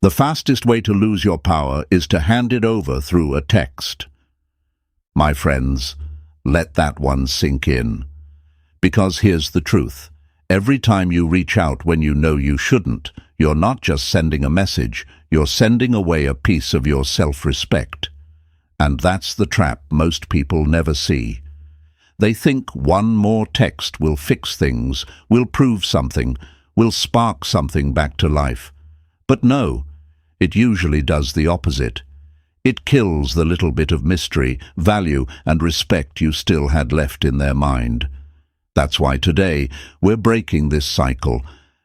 The fastest way to lose your power is to hand it over through a text. My friends, let that one sink in. Because here's the truth. Every time you reach out when you know you shouldn't, you're not just sending a message, you're sending away a piece of your self-respect. And that's the trap most people never see. They think one more text will fix things, will prove something, will spark something back to life. But no, it usually does the opposite. It kills the little bit of mystery, value, and respect you still had left in their mind. That's why today we're breaking this cycle.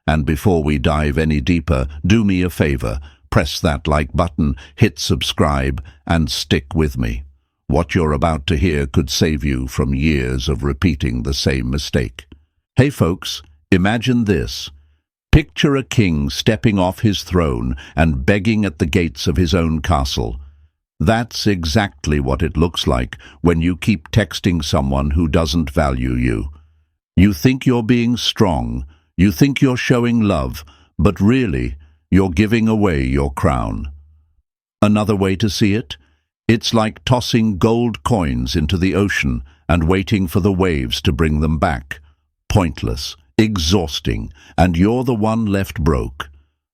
And before we dive any deeper, do me a favor. Press that like button, hit subscribe, and stick with me. What you're about to hear could save you from years of repeating the same mistake. Hey folks, imagine this. Picture a king stepping off his throne and begging at the gates of his own castle. That's exactly what it looks like when you keep texting someone who doesn't value you. You think you're being strong, you think you're showing love, but really, you're giving away your crown. Another way to see it? It's like tossing gold coins into the ocean and waiting for the waves to bring them back. Pointless, exhausting, and you're the one left broke.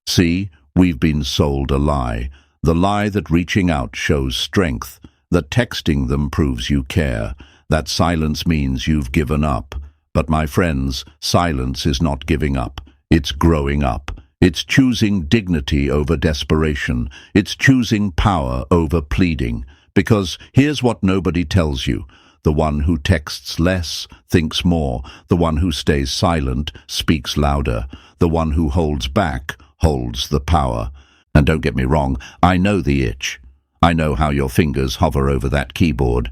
See, we've been sold a lie. The lie that reaching out shows strength, that texting them proves you care, that silence means you've given up. But my friends, silence is not giving up. It's growing up. It's choosing dignity over desperation. It's choosing power over pleading. Because here's what nobody tells you. The one who texts less thinks more. The one who stays silent speaks louder. The one who holds back holds the power. And don't get me wrong, I know the itch. I know how your fingers hover over that keyboard.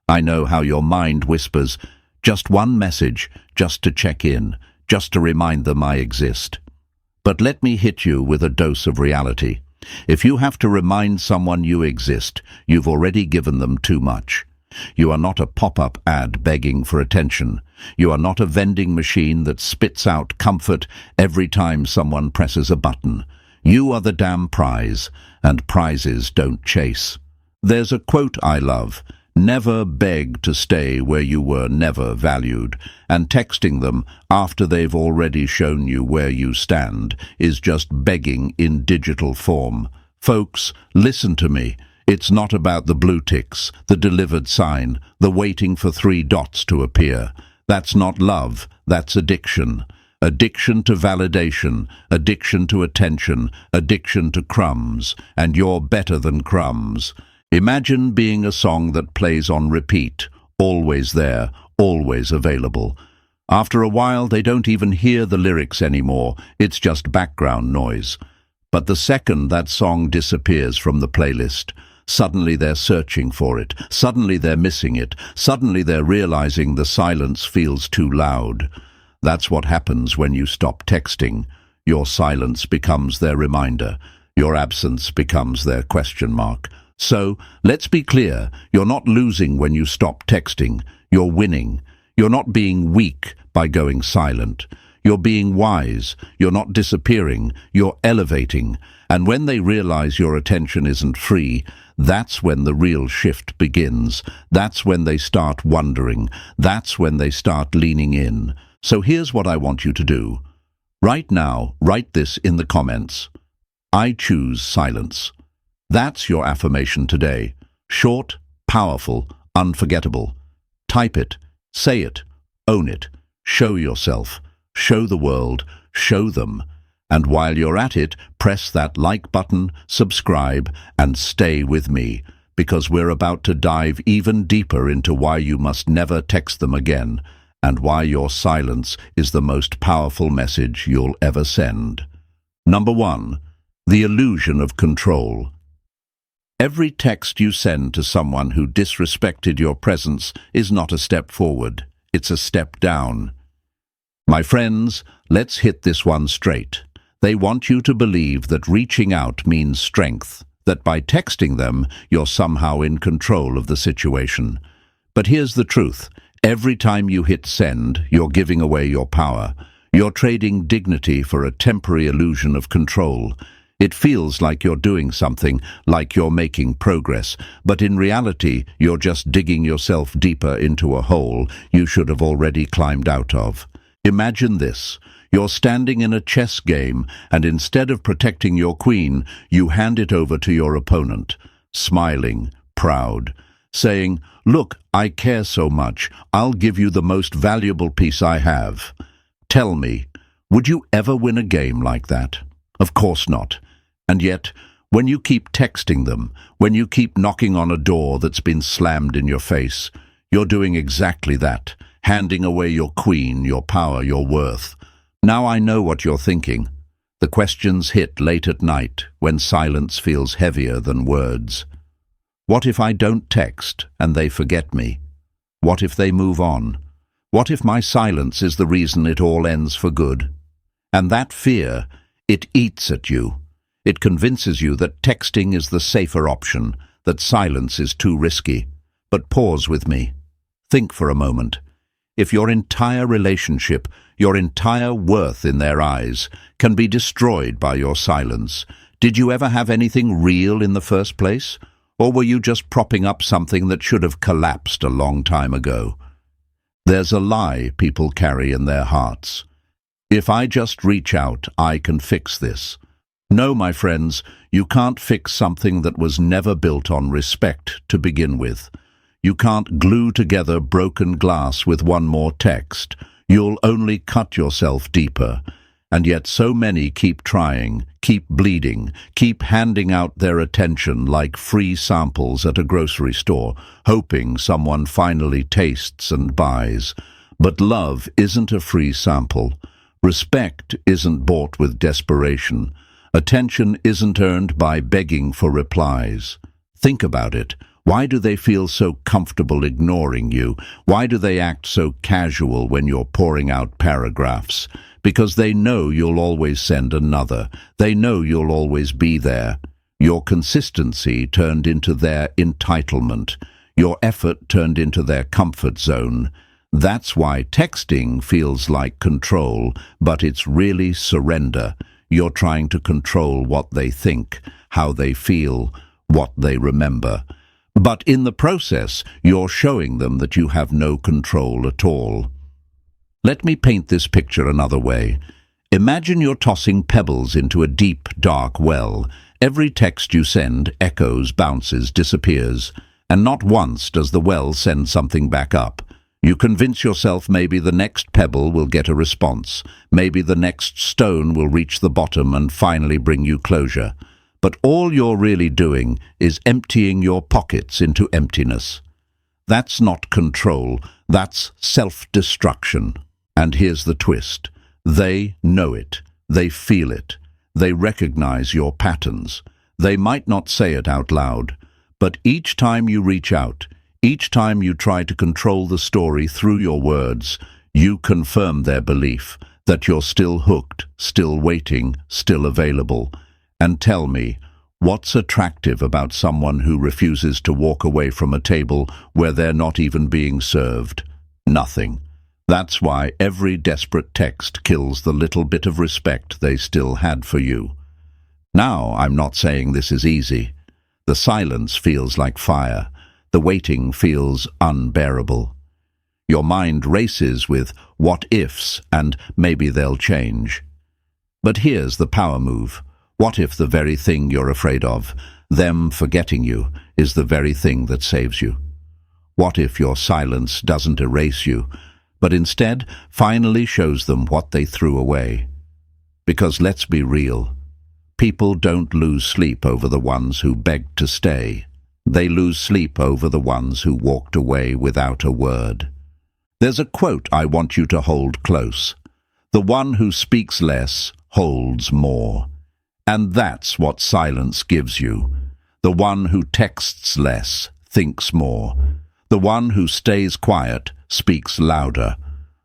I know how your mind whispers, just one message, just to check in, just to remind them I exist. But let me hit you with a dose of reality. If you have to remind someone you exist, you've already given them too much. You are not a pop-up ad begging for attention. You are not a vending machine that spits out comfort every time someone presses a button. You are the damn prize, and prizes don't chase. There's a quote I love. Never beg to stay where you were never valued, and texting them after they've already shown you where you stand is just begging in digital form. Folks, listen to me. It's not about the blue ticks, the delivered sign, the waiting for 3 dots to appear. That's not love, that's addiction. Addiction to validation, addiction to attention, addiction to crumbs, and you're better than crumbs. Imagine being a song that plays on repeat, always there, always available. After a while, they don't even hear the lyrics anymore, it's just background noise. But the second that song disappears from the playlist, suddenly they're searching for it, suddenly they're missing it, suddenly they're realizing the silence feels too loud. That's what happens when you stop texting. Your silence becomes their reminder. Your absence becomes their question mark. So, let's be clear, you're not losing when you stop texting. You're winning. You're not being weak by going silent. You're being wise. You're not disappearing. You're elevating. And when they realize your attention isn't free, that's when the real shift begins. That's when they start wondering. That's when they start leaning in. So here's what I want you to do. Right now, write this in the comments. I choose silence. That's your affirmation today. Short, powerful, unforgettable. Type it, say it, own it, show yourself, show the world, show them. And while you're at it, press that like button, subscribe, and stay with me, because we're about to dive even deeper into why you must never text them again, and why your silence is the most powerful message you'll ever send. Number 1, the illusion of control. Every text you send to someone who disrespected your presence is not a step forward, it's a step down. My friends, let's hit this one straight. They want you to believe that reaching out means strength, that by texting them, you're somehow in control of the situation. But here's the truth. Every time you hit send, you're giving away your power. You're trading dignity for a temporary illusion of control. It feels like you're doing something, like you're making progress, but in reality, you're just digging yourself deeper into a hole you should have already climbed out of. Imagine this. You're standing in a chess game, and instead of protecting your queen, you hand it over to your opponent, smiling, proud, saying, "Look, I care so much. I'll give you the most valuable piece I have." Tell me, would you ever win a game like that? Of course not. And yet, when you keep texting them, when you keep knocking on a door that's been slammed in your face, you're doing exactly that, handing away your queen, your power, your worth. Now I know what you're thinking. The questions hit late at night, when silence feels heavier than words. What if I don't text and they forget me? What if they move on? What if my silence is the reason it all ends for good? And that fear, it eats at you. It convinces you that texting is the safer option, that silence is too risky. But pause with me. Think for a moment. If your entire relationship, your entire worth in their eyes, can be destroyed by your silence, did you ever have anything real in the first place? Or were you just propping up something that should have collapsed a long time ago? There's a lie people carry in their hearts. If I just reach out, I can fix this. No, my friends, you can't fix something that was never built on respect to begin with. You can't glue together broken glass with one more text. You'll only cut yourself deeper. And yet so many keep trying, keep bleeding, keep handing out their attention like free samples at a grocery store, hoping someone finally tastes and buys. But love isn't a free sample. Respect isn't bought with desperation. Attention isn't earned by begging for replies. Think about it. Why do they feel so comfortable ignoring you? Why do they act so casual when you're pouring out paragraphs? Because they know you'll always send another. They know you'll always be there. Your consistency turned into their entitlement. Your effort turned into their comfort zone. That's why texting feels like control, but it's really surrender. You're trying to control what they think, how they feel, what they remember. But in the process, you're showing them that you have no control at all. Let me paint this picture another way. Imagine you're tossing pebbles into a deep, dark well. Every text you send echoes, bounces, disappears, and not once does the well send something back up. You convince yourself maybe the next pebble will get a response. Maybe the next stone will reach the bottom and finally bring you closure. But all you're really doing is emptying your pockets into emptiness. That's not control, that's self-destruction. And here's the twist. They know it. They feel it. They recognize your patterns. They might not say it out loud, but each time you reach out, each time you try to control the story through your words, you confirm their belief that you're still hooked, still waiting, still available. And tell me, what's attractive about someone who refuses to walk away from a table where they're not even being served? Nothing. That's why every desperate text kills the little bit of respect they still had for you. Now, I'm not saying this is easy. The silence feels like fire. The waiting feels unbearable. Your mind races with what-ifs and maybe they'll change. But here's the power move. What if the very thing you're afraid of, them forgetting you, is the very thing that saves you? What if your silence doesn't erase you, but instead finally shows them what they threw away? Because let's be real, people don't lose sleep over the ones who begged to stay. They lose sleep over the ones who walked away without a word. There's a quote I want you to hold close. The one who speaks less holds more. And that's what silence gives you. The one who texts less thinks more. The one who stays quiet speaks louder.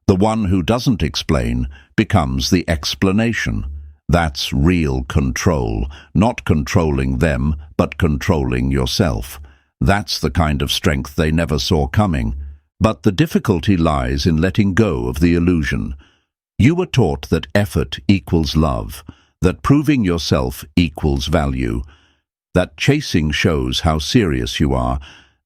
The one who doesn't explain becomes the explanation. That's real control, not controlling them, but controlling yourself. That's the kind of strength they never saw coming. But the difficulty lies in letting go of the illusion. You were taught that effort equals love, that proving yourself equals value, that chasing shows how serious you are,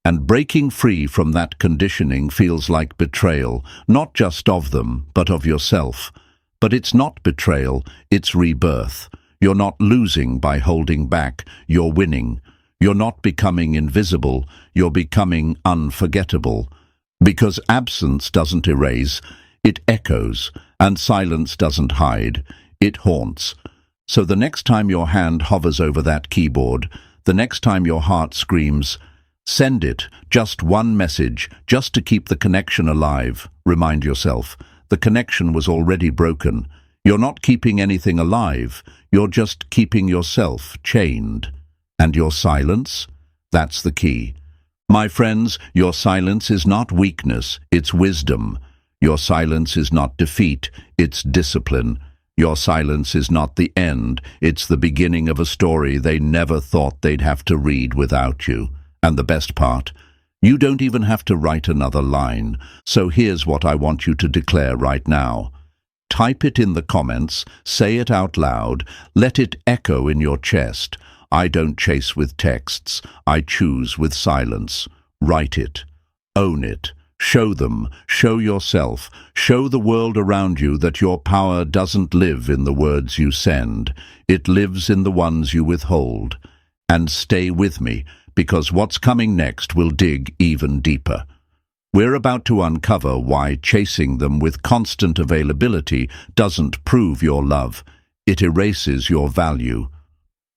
and breaking free from that conditioning feels like betrayal, not just of them, but of yourself. But it's not betrayal, it's rebirth. You're not losing by holding back, you're winning. You're not becoming invisible, you're becoming unforgettable. Because absence doesn't erase, it echoes, and silence doesn't hide, it haunts. So the next time your hand hovers over that keyboard, the next time your heart screams, send it, just one message, just to keep the connection alive. Remind yourself, the connection was already broken. You're not keeping anything alive, you're just keeping yourself chained. And your silence? That's the key. My friends, your silence is not weakness, it's wisdom. Your silence is not defeat, it's discipline. Your silence is not the end, it's the beginning of a story they never thought they'd have to read without you. And the best part, you don't even have to write another line. So here's what I want you to declare right now. Type it in the comments, say it out loud, let it echo in your chest. I don't chase with texts, I choose with silence. Write it, own it. Show them, show yourself, show the world around you that your power doesn't live in the words you send. It lives in the ones you withhold. And stay with me, because what's coming next will dig even deeper. We're about to uncover why chasing them with constant availability doesn't prove your love. It erases your value.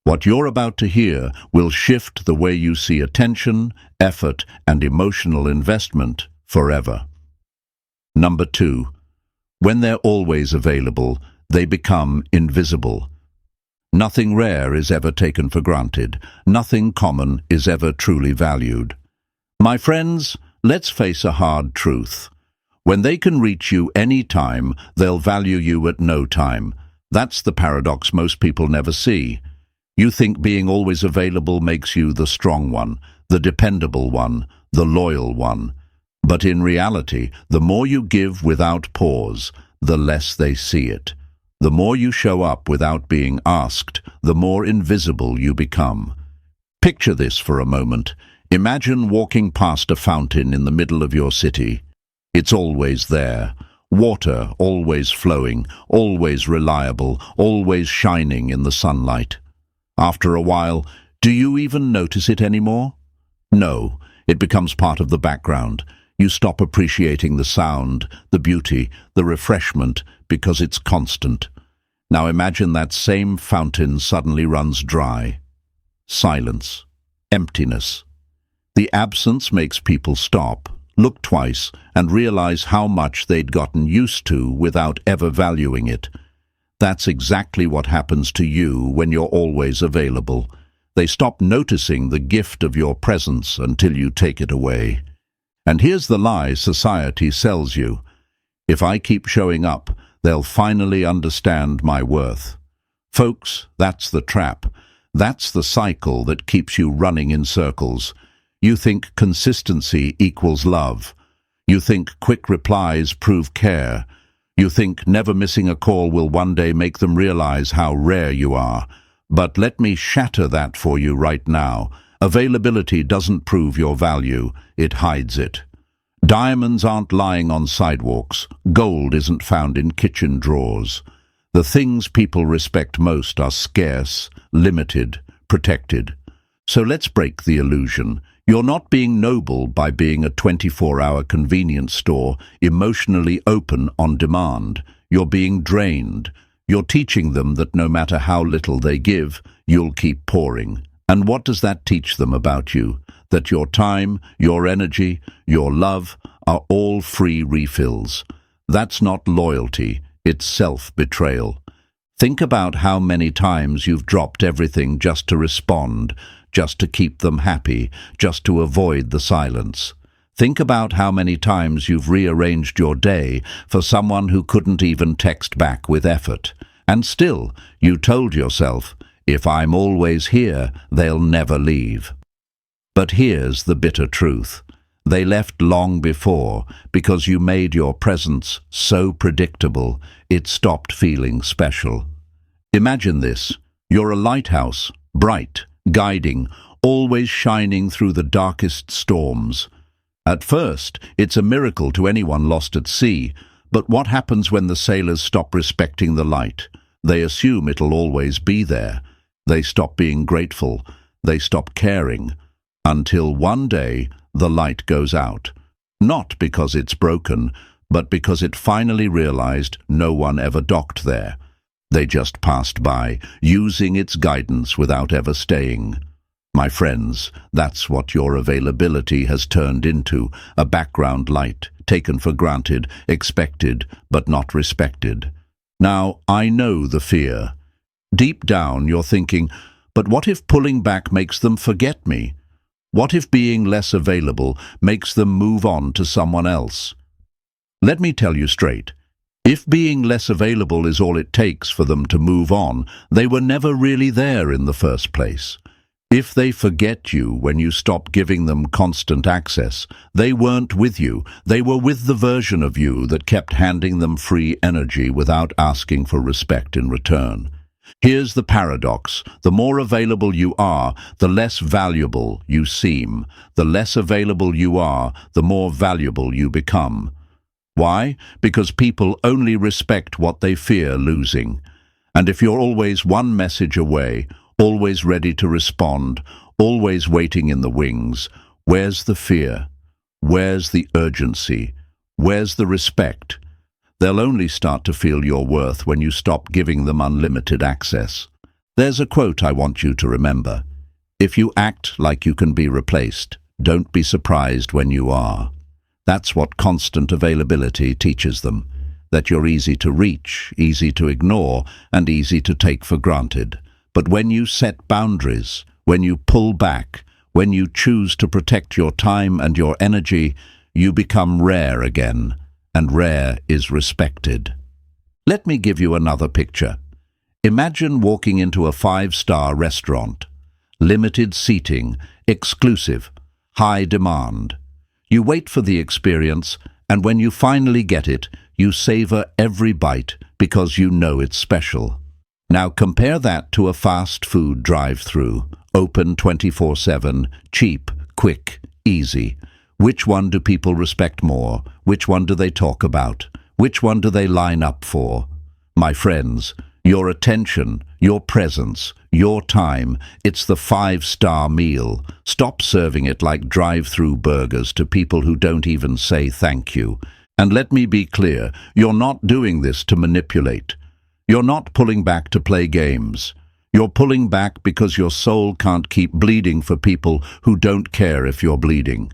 What you're about to hear will shift the way you see attention, effort, and emotional investment forever. Number 2. When they're always available, they become invisible. Nothing rare is ever taken for granted. Nothing common is ever truly valued. My friends, let's face a hard truth. When they can reach you any time, they'll value you at no time. That's the paradox most people never see. You think being always available makes you the strong one, the dependable one, the loyal one. But in reality, the more you give without pause, the less they see it. The more you show up without being asked, the more invisible you become. Picture this for a moment. Imagine walking past a fountain in the middle of your city. It's always there. Water always flowing, always reliable, always shining in the sunlight. After a while, do you even notice it anymore? No, it becomes part of the background. You stop appreciating the sound, the beauty, the refreshment, because it's constant. Now imagine that same fountain suddenly runs dry. Silence. Emptiness. The absence makes people stop, look twice, and realize how much they'd gotten used to without ever valuing it. That's exactly what happens to you when you're always available. They stop noticing the gift of your presence until you take it away. And here's the lie society sells you. If I keep showing up, they'll finally understand my worth. Folks, that's the trap. That's the cycle that keeps you running in circles. You think consistency equals love. You think quick replies prove care. You think never missing a call will one day make them realize how rare you are. But let me shatter that for you right now. Availability doesn't prove your value, it hides it. Diamonds aren't lying on sidewalks. Gold isn't found in kitchen drawers. The things people respect most are scarce, limited, protected. So let's break the illusion. You're not being noble by being a 24-hour convenience store, emotionally open on demand. You're being drained. You're teaching them that no matter how little they give, you'll keep pouring. And what does that teach them about you? That your time, your energy, your love are all free refills. That's not loyalty, it's self-betrayal. Think about how many times you've dropped everything just to respond, just to keep them happy, just to avoid the silence. Think about how many times you've rearranged your day for someone who couldn't even text back with effort. And still, you told yourself, if I'm always here, they'll never leave. But here's the bitter truth. They left long before because you made your presence so predictable it stopped feeling special. Imagine this. You're a lighthouse, bright, guiding, always shining through the darkest storms. At first, it's a miracle to anyone lost at sea, but what happens when the sailors stop respecting the light? They assume it'll always be there. They stop being grateful. They stop caring. Until one day, the light goes out. Not because it's broken, but because it finally realized no one ever docked there. They just passed by, using its guidance without ever staying. My friends, that's what your availability has turned into, a background light, taken for granted, expected, but not respected. Now, I know the fear. Deep down, you're thinking, but what if pulling back makes them forget me? What if being less available makes them move on to someone else? Let me tell you straight. If being less available is all it takes for them to move on, they were never really there in the first place. If they forget you when you stop giving them constant access, they weren't with you. They were with the version of you that kept handing them free energy without asking for respect in return. Here's the paradox. The more available you are, the less valuable you seem. The less available you are, the more valuable you become. Why? Because people only respect what they fear losing. And if you're always one message away, always ready to respond, always waiting in the wings, where's the fear? Where's the urgency? Where's the respect? They'll only start to feel your worth when you stop giving them unlimited access. There's a quote I want you to remember. If you act like you can be replaced, don't be surprised when you are. That's what constant availability teaches them, that you're easy to reach, easy to ignore, and easy to take for granted. But when you set boundaries, when you pull back, when you choose to protect your time and your energy, you become rare again, and rare is respected. Let me give you another picture. Imagine walking into a 5-star restaurant. Limited seating, exclusive, high demand. You wait for the experience, and when you finally get it, you savor every bite because you know it's special. Now compare that to a fast food drive-through, open 24/7, cheap, quick, easy. Which one do people respect more? Which one do they talk about? Which one do they line up for? My friends, your attention, your presence, your time, it's the 5-star meal. Stop serving it like drive-through burgers to people who don't even say thank you. And let me be clear, you're not doing this to manipulate. You're not pulling back to play games. You're pulling back because your soul can't keep bleeding for people who don't care if you're bleeding.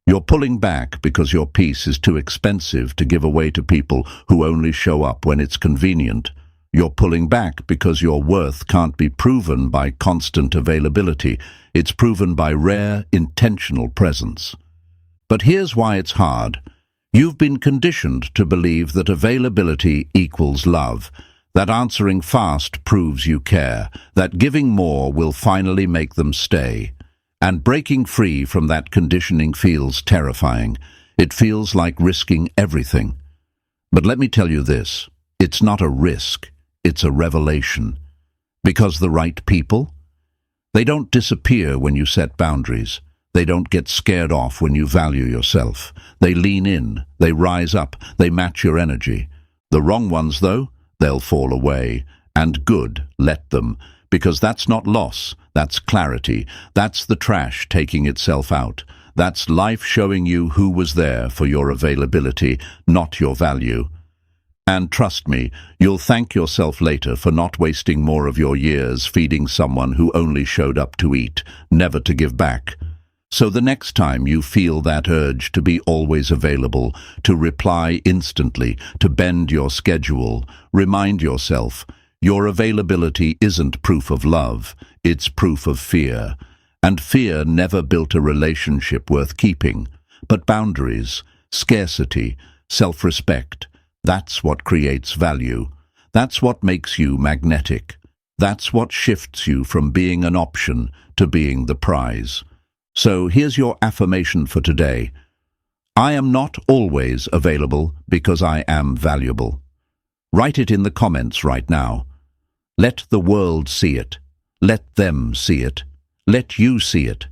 You're pulling back because your peace is too expensive to give away to people who only show up when it's convenient. You're pulling back because your worth can't be proven by constant availability. It's proven by rare, intentional presence. But here's why it's hard. You've been conditioned to believe that availability equals love, that answering fast proves you care, that giving more will finally make them stay. And breaking free from that conditioning feels terrifying. It feels like risking everything. But let me tell you this, it's not a risk, it's a revelation. Because the right people? They don't disappear when you set boundaries. They don't get scared off when you value yourself. They lean in, they rise up, they match your energy. The wrong ones, though, they'll fall away. And good, let them. Because that's not loss, that's clarity. That's the trash taking itself out. That's life showing you who was there for your availability, not your value. And trust me, you'll thank yourself later for not wasting more of your years feeding someone who only showed up to eat, never to give back. So the next time you feel that urge to be always available, to reply instantly, to bend your schedule, remind yourself, your availability isn't proof of love, it's proof of fear. And fear never built a relationship worth keeping. But boundaries, scarcity, self-respect, that's what creates value. That's what makes you magnetic. That's what shifts you from being an option to being the prize. So here's your affirmation for today. I am not always available because I am valuable. Write it in the comments right now. Let the world see it. Let them see it. Let you see it.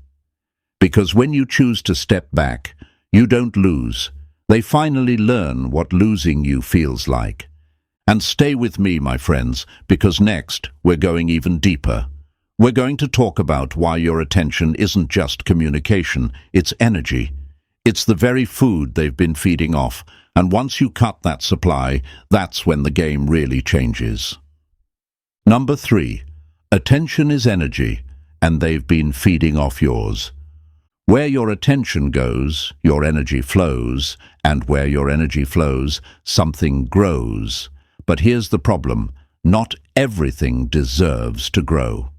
Because when you choose to step back, you don't lose. They finally learn what losing you feels like. And stay with me, my friends, because next we're going even deeper. We're going to talk about why your attention isn't just communication, it's energy. It's the very food they've been feeding off, and once you cut that supply, that's when the game really changes. Number 3. Attention is energy, and they've been feeding off yours. Where your attention goes, your energy flows, and where your energy flows, something grows. But here's the problem: not everything deserves to grow.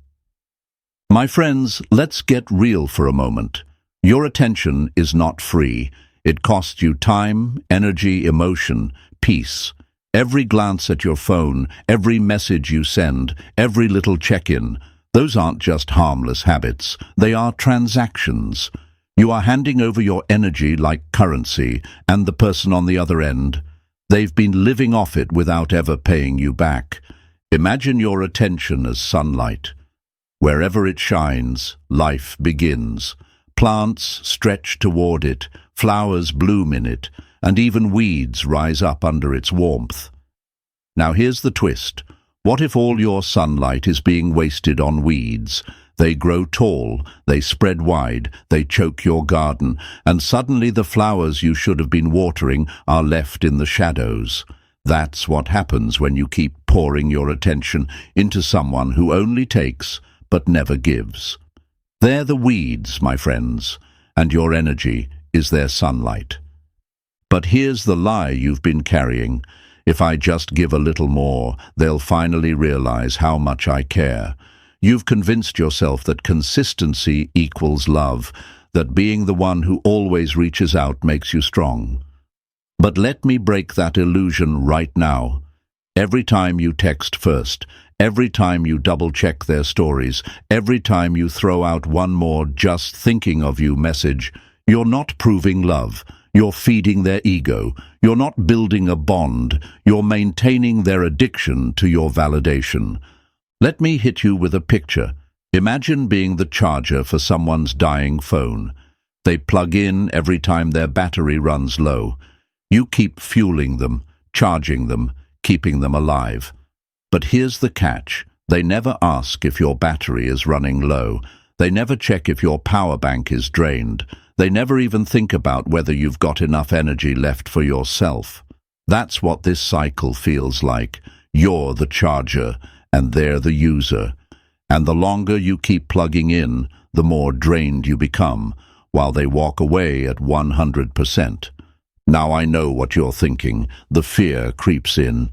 My friends, let's get real for a moment. Your attention is not free. It costs you time, energy, emotion, peace. Every glance at your phone, every message you send, every little check-in, those aren't just harmless habits. They are transactions. You are handing over your energy like currency, and the person on the other end, they've been living off it without ever paying you back. Imagine your attention as sunlight. Wherever it shines, life begins. Plants stretch toward it, flowers bloom in it, and even weeds rise up under its warmth. Now here's the twist. What if all your sunlight is being wasted on weeds? They grow tall, they spread wide, they choke your garden, and suddenly the flowers you should have been watering are left in the shadows. That's what happens when you keep pouring your attention into someone who only takes but never gives. They're the weeds, my friends, and your energy is their sunlight. But here's the lie you've been carrying. If I just give a little more, they'll finally realize how much I care. You've convinced yourself that consistency equals love, that being the one who always reaches out makes you strong. But let me break that illusion right now. Every time you text first, every time you double-check their stories, every time you throw out one more just thinking of you message, you're not proving love. You're feeding their ego. You're not building a bond. You're maintaining their addiction to your validation. Let me hit you with a picture. Imagine being the charger for someone's dying phone. They plug in every time their battery runs low. You keep fueling them, charging them, keeping them alive. But here's the catch. They never ask if your battery is running low. They never check if your power bank is drained. They never even think about whether you've got enough energy left for yourself. That's what this cycle feels like. You're the charger, and they're the user. And the longer you keep plugging in, the more drained you become, while they walk away at 100%. Now I know what you're thinking. The fear creeps in.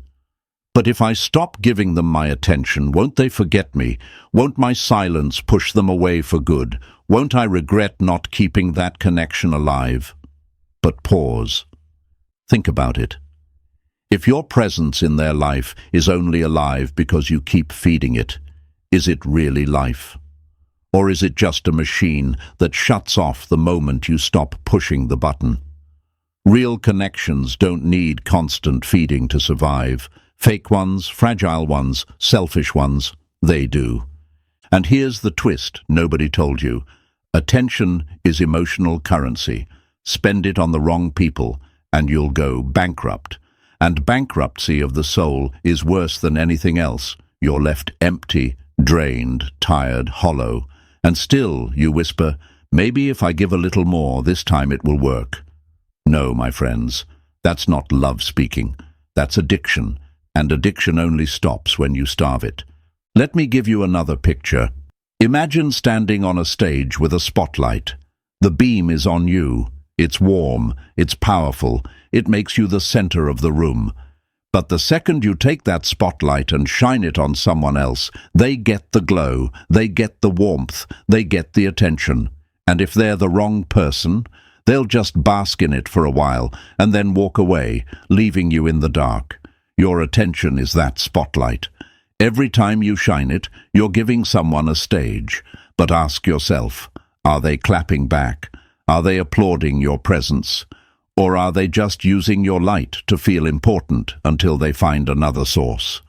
But if I stop giving them my attention, won't they forget me? Won't my silence push them away for good? Won't I regret not keeping that connection alive? But pause. Think about it. If your presence in their life is only alive because you keep feeding it, is it really life? Or is it just a machine that shuts off the moment you stop pushing the button? Real connections don't need constant feeding to survive. Fake ones, fragile ones, selfish ones, they do. And here's the twist nobody told you. Attention is emotional currency. Spend it on the wrong people, and you'll go bankrupt. And bankruptcy of the soul is worse than anything else. You're left empty, drained, tired, hollow. And still, you whisper, maybe if I give a little more, this time it will work. No, my friends, that's not love speaking. That's addiction. And addiction only stops when you starve it. Let me give you another picture. Imagine standing on a stage with a spotlight. The beam is on you. It's warm, it's powerful, it makes you the center of the room. But the second you take that spotlight and shine it on someone else, they get the glow, they get the warmth, they get the attention. And if they're the wrong person, they'll just bask in it for a while and then walk away, leaving you in the dark. Your attention is that spotlight. Every time you shine it, you're giving someone a stage. But ask yourself, are they clapping back? Are they applauding your presence? Or are they just using your light to feel important until they find another source?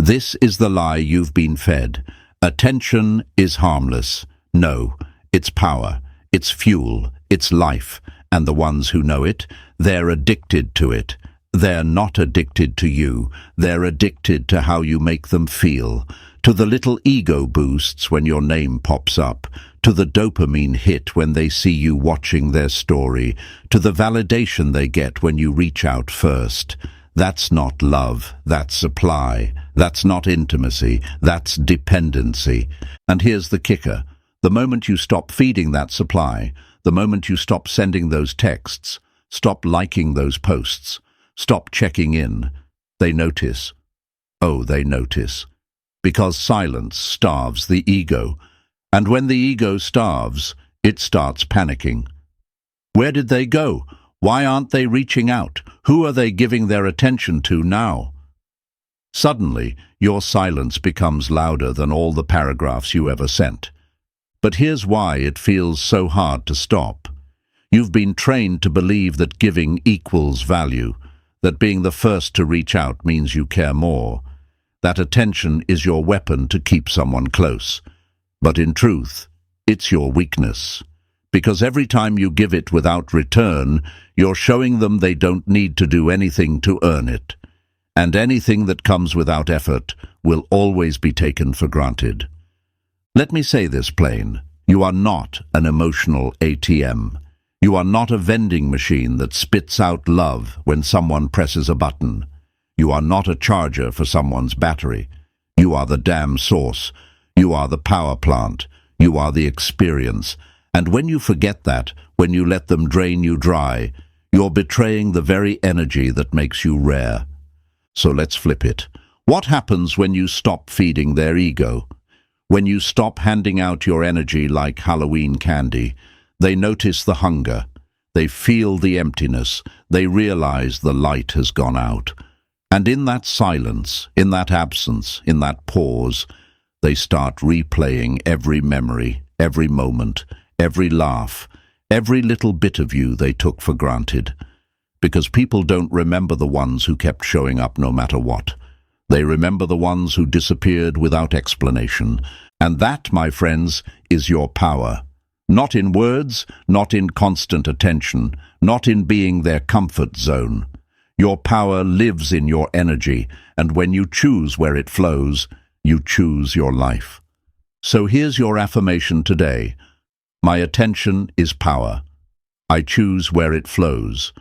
This is the lie you've been fed. Attention is harmless. No, it's power, it's fuel, it's life, and the ones who know it, they're addicted to it. They're not addicted to you, they're addicted to how you make them feel, to the little ego boosts when your name pops up, to the dopamine hit when they see you watching their story, to the validation they get when you reach out first. That's not love, that's supply. That's not intimacy, that's dependency. And here's the kicker. The moment you stop feeding that supply, the moment you stop sending those texts, stop liking those posts, stop checking in, they notice. Oh, they notice. Because silence starves the ego. And when the ego starves, it starts panicking. Where did they go? Why aren't they reaching out? Who are they giving their attention to now? Suddenly, your silence becomes louder than all the paragraphs you ever sent. But here's why it feels so hard to stop. You've been trained to believe that giving equals value, that being the first to reach out means you care more, that attention is your weapon to keep someone close. But in truth, it's your weakness. Because every time you give it without return, you're showing them they don't need to do anything to earn it. And anything that comes without effort will always be taken for granted. Let me say this plain. You are not an emotional ATM. You are not a vending machine that spits out love when someone presses a button. You are not a charger for someone's battery. You are the damn source. You are the power plant. You are the experience. And when you forget that, when you let them drain you dry, you're betraying the very energy that makes you rare. So let's flip it. What happens when you stop feeding their ego? When you stop handing out your energy like Halloween candy, they notice the hunger. They feel the emptiness. They realize the light has gone out. And in that silence, in that absence, in that pause, they start replaying every memory, every moment, every laugh, every little bit of you they took for granted. Because people don't remember the ones who kept showing up no matter what. They remember the ones who disappeared without explanation. And that, my friends, is your power. Not in words, not in constant attention, not in being their comfort zone. Your power lives in your energy, and when you choose where it flows, you choose your life. So here's your affirmation today. My attention is power. I choose where it flows.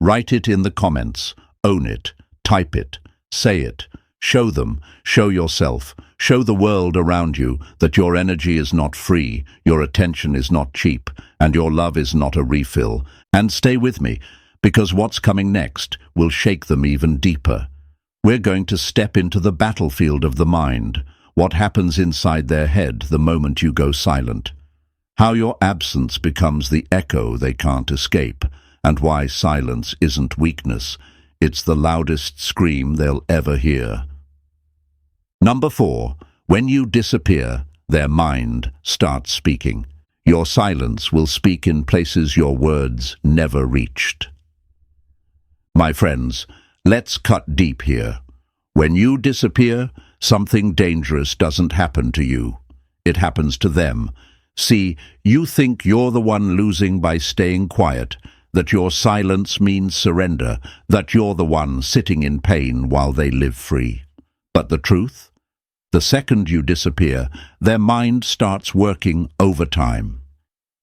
Write it in the comments. Own it. Type it. Say it. Show them. Show yourself. Show the world around you that your energy is not free, your attention is not cheap, and your love is not a refill. And stay with me, because what's coming next will shake them even deeper. We're going to step into the battlefield of the mind, what happens inside their head the moment you go silent. How your absence becomes the echo they can't escape, and why silence isn't weakness. It's the loudest scream they'll ever hear. Number 4. When you disappear, their mind starts speaking. Your silence will speak in places your words never reached. My friends, let's cut deep here. When you disappear, something dangerous doesn't happen to you. It happens to them. See, you think you're the one losing by staying quiet, that your silence means surrender, that you're the one sitting in pain while they live free. But the truth? The second you disappear, their mind starts working overtime.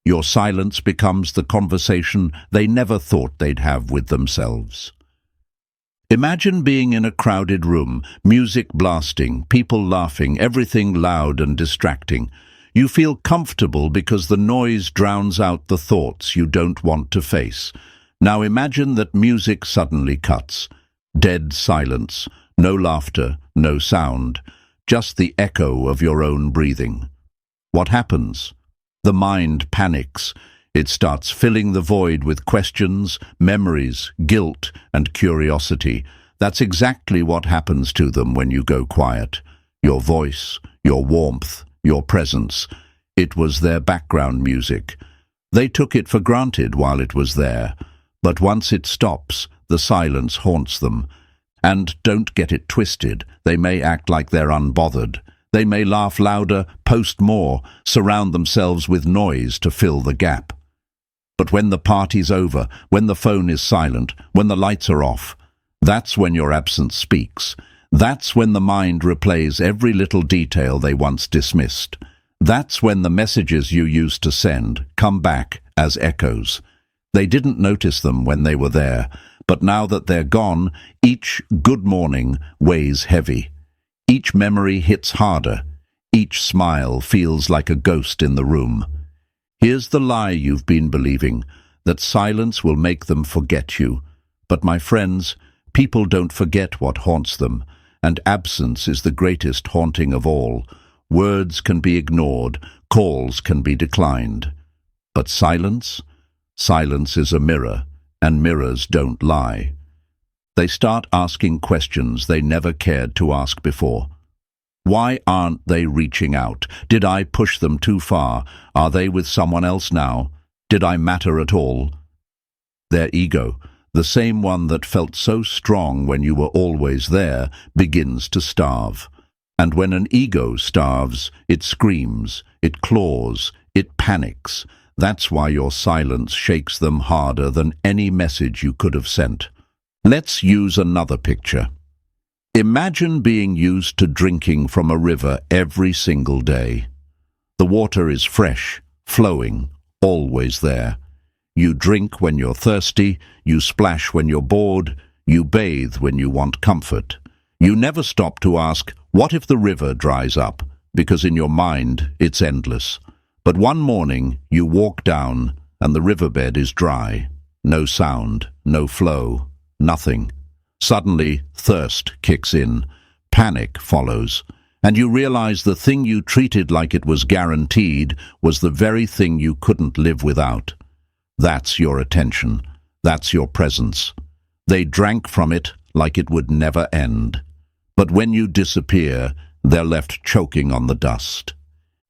Your silence becomes the conversation they never thought they'd have with themselves. Imagine being in a crowded room, music blasting, people laughing, everything loud and distracting. You feel comfortable because the noise drowns out the thoughts you don't want to face. Now imagine that music suddenly cuts. Dead silence, no laughter, no sound, just the echo of your own breathing. What happens? The mind panics. It starts filling the void with questions, memories, guilt, and curiosity. That's exactly what happens to them when you go quiet. Your voice, your warmth, your presence. It was their background music. They took it for granted while it was there. But once it stops, the silence haunts them. And don't get it twisted, they may act like they're unbothered. They may laugh louder, post more, surround themselves with noise to fill the gap. But when the party's over, when the phone is silent, when the lights are off, that's when your absence speaks. That's when the mind replays every little detail they once dismissed. That's when the messages you used to send come back as echoes. They didn't notice them when they were there, but now that they're gone, each good morning weighs heavy. Each memory hits harder. Each smile feels like a ghost in the room. Here's the lie you've been believing, that silence will make them forget you. But my friends, people don't forget what haunts them, and absence is the greatest haunting of all. Words can be ignored, calls can be declined. But silence? Silence is a mirror, and mirrors don't lie. They start asking questions they never cared to ask before. Why aren't they reaching out? Did I push them too far? Are they with someone else now? Did I matter at all? Their ego, the same one that felt so strong when you were always there, begins to starve. And when an ego starves, it screams, it claws, it panics. That's why your silence shakes them harder than any message you could have sent. Let's use another picture. Imagine being used to drinking from a river every single day. The water is fresh, flowing, always there. You drink when you're thirsty, you splash when you're bored, you bathe when you want comfort. You never stop to ask, what if the river dries up? Because in your mind, it's endless. But one morning, you walk down, and the riverbed is dry. No sound, no flow, nothing. Suddenly, thirst kicks in, panic follows, and you realize the thing you treated like it was guaranteed was the very thing you couldn't live without. That's your attention. That's your presence. They drank from it like it would never end. But when you disappear, they're left choking on the dust.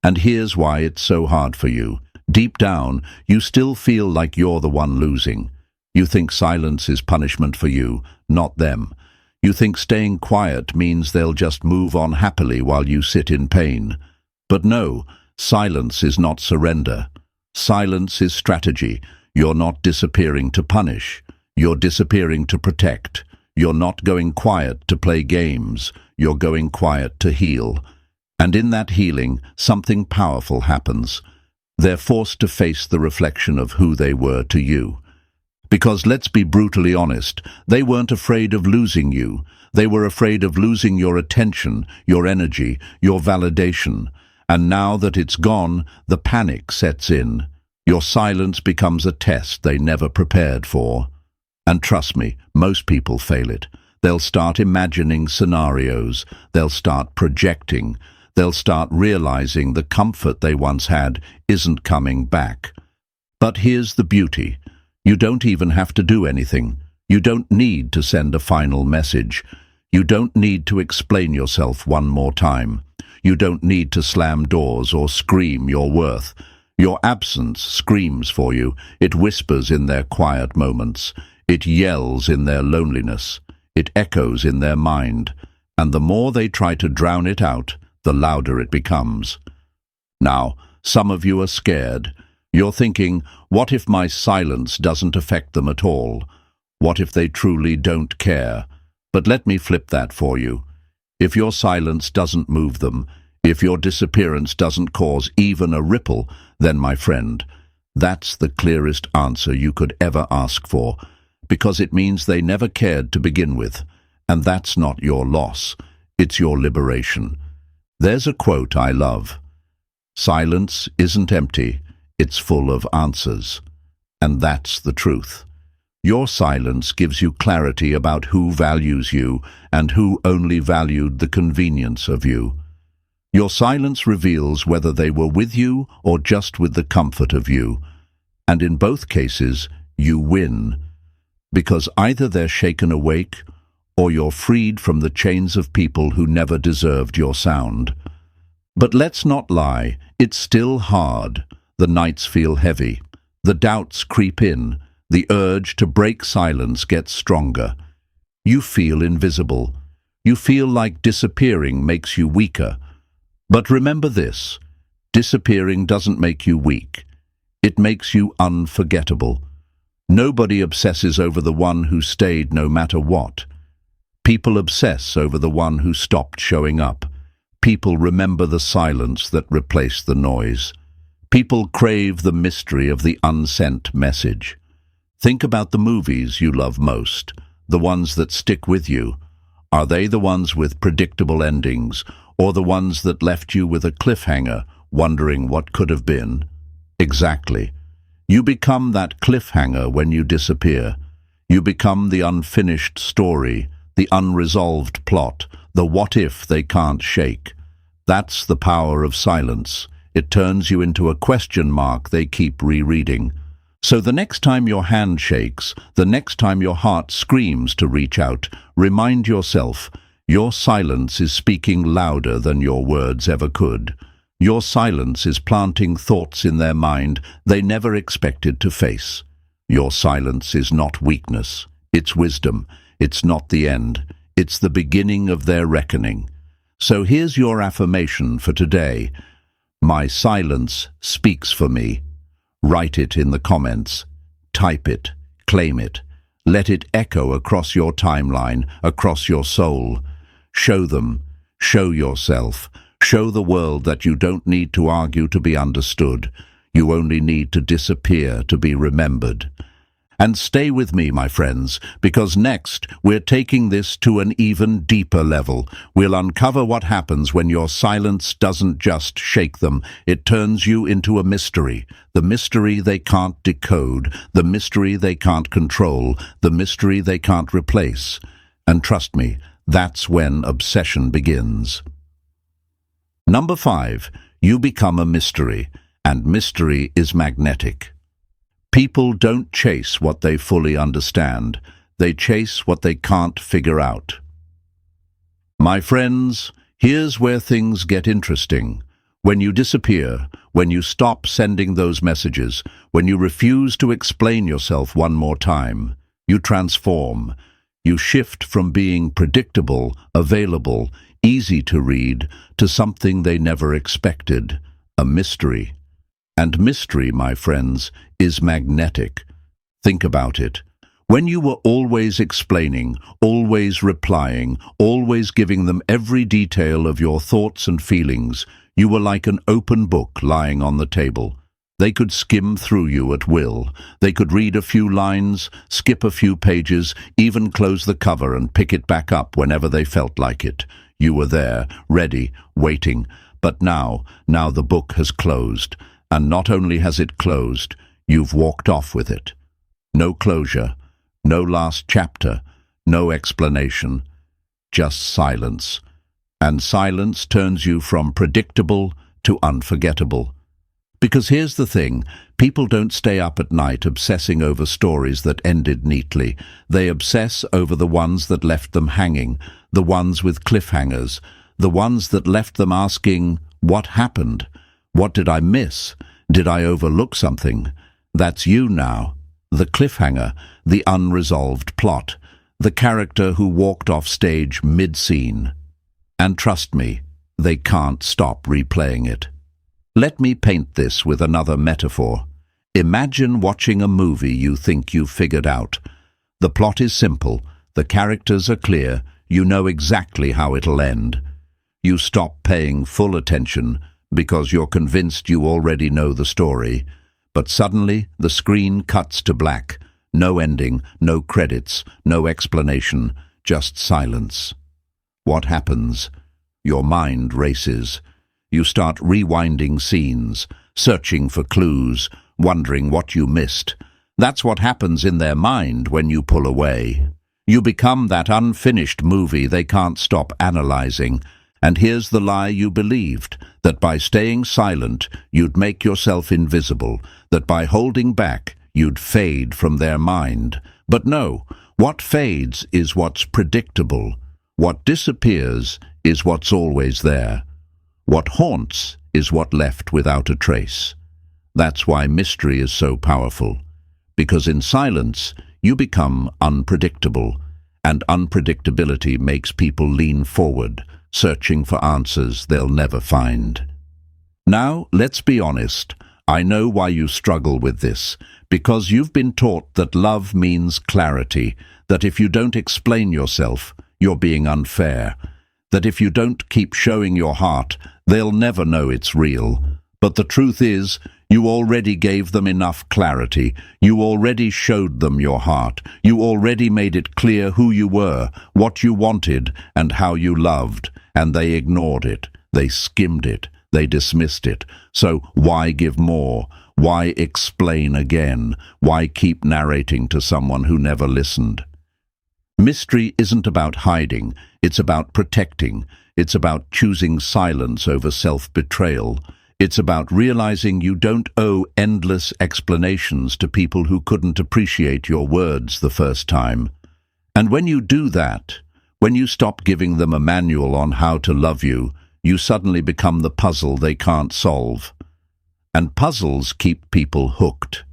And here's why it's so hard for you. Deep down, you still feel like you're the one losing. You think silence is punishment for you, not them. You think staying quiet means they'll just move on happily while you sit in pain. But no, silence is not surrender. Silence is strategy. You're not disappearing to punish. You're disappearing to protect. You're not going quiet to play games. You're going quiet to heal. And in that healing, something powerful happens. They're forced to face the reflection of who they were to you. Because let's be brutally honest, they weren't afraid of losing you. They were afraid of losing your attention, your energy, your validation. And now that it's gone, the panic sets in. Your silence becomes a test they never prepared for. And trust me, most people fail it. They'll start imagining scenarios. They'll start projecting. They'll start realizing the comfort they once had isn't coming back. But here's the beauty. You don't even have to do anything. You don't need to send a final message. You don't need to explain yourself one more time. You don't need to slam doors or scream your worth. Your absence screams for you. It whispers in their quiet moments. It yells in their loneliness. It echoes in their mind. And the more they try to drown it out, the louder it becomes. Now, some of you are scared. You're thinking, what if my silence doesn't affect them at all? What if they truly don't care? But let me flip that for you. If your silence doesn't move them, if your disappearance doesn't cause even a ripple, then, my friend, that's the clearest answer you could ever ask for, because it means they never cared to begin with. And that's not your loss, it's your liberation. There's a quote I love. Silence isn't empty. It's full of answers. And that's the truth. Your silence gives you clarity about who values you and who only valued the convenience of you. Your silence reveals whether they were with you or just with the comfort of you. And in both cases, you win. Because either they're shaken awake or you're freed from the chains of people who never deserved your sound. But let's not lie, it's still hard. The nights feel heavy. The doubts creep in. The urge to break silence gets stronger. You feel invisible. You feel like disappearing makes you weaker. But remember this, disappearing doesn't make you weak. It makes you unforgettable. Nobody obsesses over the one who stayed no matter what. People obsess over the one who stopped showing up. People remember the silence that replaced the noise. People crave the mystery of the unsent message. Think about the movies you love most, the ones that stick with you. Are they the ones with predictable endings, or the ones that left you with a cliffhanger, wondering what could have been? Exactly. You become that cliffhanger when you disappear. You become the unfinished story, the unresolved plot, the what-if they can't shake. That's the power of silence. It turns you into a question mark they keep rereading. So the next time your hand shakes, the next time your heart screams to reach out, remind yourself, your silence is speaking louder than your words ever could. Your silence is planting thoughts in their mind they never expected to face. Your silence is not weakness, it's wisdom. It's not the end, it's the beginning of their reckoning. So here's your affirmation for today. My silence speaks for me. Write it in the comments. Type it. Claim it. Let it echo across your timeline, across your soul. Show them. Show yourself. Show the world that you don't need to argue to be understood. You only need to disappear to be remembered. And stay with me, my friends, because next we're taking this to an even deeper level. We'll uncover what happens when your silence doesn't just shake them, it turns you into a mystery. The mystery they can't decode, the mystery they can't control, the mystery they can't replace. And trust me, that's when obsession begins. Number 5, you become a mystery, and mystery is magnetic. People don't chase what they fully understand. They chase what they can't figure out. My friends, here's where things get interesting. When you disappear, when you stop sending those messages, when you refuse to explain yourself one more time, you transform. You shift from being predictable, available, easy to read, to something they never expected, a mystery. And mystery, my friends, is magnetic. Think about it. When you were always explaining, always replying, always giving them every detail of your thoughts and feelings, you were like an open book lying on the table. They could skim through you at will. They could read a few lines, skip a few pages, even close the cover and pick it back up whenever they felt like it. You were there, ready, waiting. But now the book has closed. And not only has it closed, you've walked off with it. No closure, no last chapter, no explanation, just silence. And silence turns you from predictable to unforgettable. Because here's the thing, people don't stay up at night obsessing over stories that ended neatly. They obsess over the ones that left them hanging, the ones with cliffhangers, the ones that left them asking, what happened? What did I miss? Did I overlook something? That's you now. The cliffhanger, the unresolved plot, the character who walked off stage mid-scene. And trust me, they can't stop replaying it. Let me paint this with another metaphor. Imagine watching a movie you think you've figured out. The plot is simple, the characters are clear, you know exactly how it'll end. You stop paying full attention because you're convinced you already know the story. But suddenly, the screen cuts to black. No ending, no credits, no explanation, just silence. What happens? Your mind races. You start rewinding scenes, searching for clues, wondering what you missed. That's what happens in their mind when you pull away. You become that unfinished movie they can't stop analyzing. And here's the lie you believed, that by staying silent, you'd make yourself invisible, that by holding back, you'd fade from their mind. But no, what fades is what's predictable. What disappears is what's always there. What haunts is what left without a trace. That's why mystery is so powerful. Because in silence, you become unpredictable. and unpredictability makes people lean forward, searching for answers they'll never find. Now, let's be honest. I know why you struggle with this, because you've been taught that love means clarity, that if you don't explain yourself, you're being unfair, that if you don't keep showing your heart, they'll never know it's real. But the truth is, you already gave them enough clarity. You already showed them your heart. You already made it clear who you were, what you wanted, and how you loved. And they ignored it. They skimmed it. They dismissed it. So why give more? Why explain again? Why keep narrating to someone who never listened? Mystery isn't about hiding. It's about protecting. It's about choosing silence over self-betrayal. It's about realizing you don't owe endless explanations to people who couldn't appreciate your words the first time. And when you do that, when you stop giving them a manual on how to love you, you suddenly become the puzzle they can't solve. And puzzles keep people hooked.